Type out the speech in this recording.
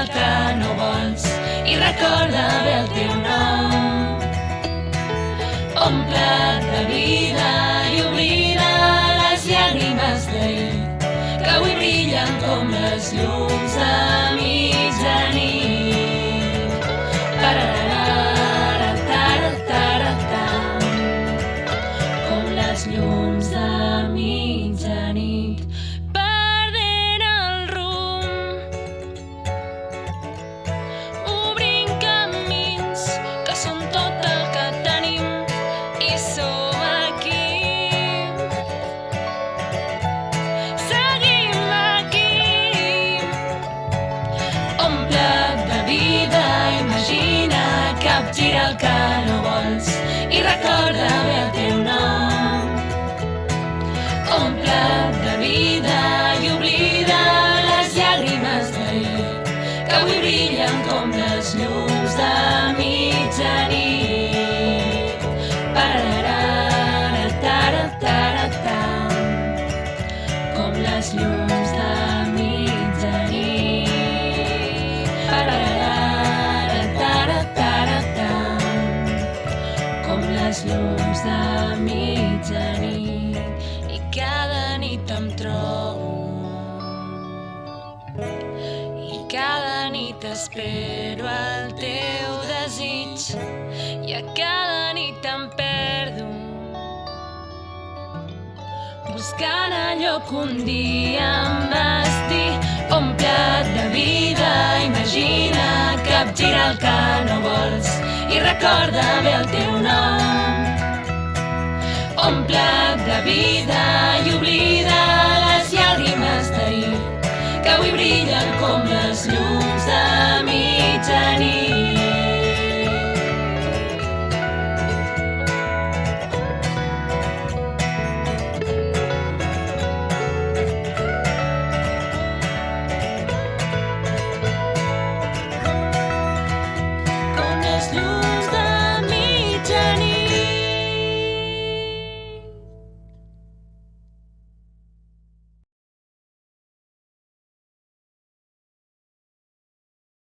el que no vols i recorda bé el teu nom. Omple't de vida i oblida les llàgrimes d'ahir, que avui brillen com les llums de mitjanit. Pararararatarataram, com les llums de mitjanit. Perdent el rumb, obrint camins que són tot el que tenim i som aquí. Seguim aquí. Omple't de vida, imagina, capgira el que no vols i recorda bé el teu nom. Omple't de vida i oblida les llàgrimes d'ahir, que avui brillen com les llums de mitjanit. Pararararatarataram, com les llums de mitjanit. Pararararatarataram, com les llums de mitjanit. I cada nit em trobo, i cada nit espero el teu desig, i a cada nit em perdo, buscant allò que un dia em vas dir. Omple't de vida, imagina, capgira el que no vols i recorda bé el teu nom. Omple't de vida i oblida les llàgrimes d'ahir, que avui brillen com les llums de mitjanit. Com les llums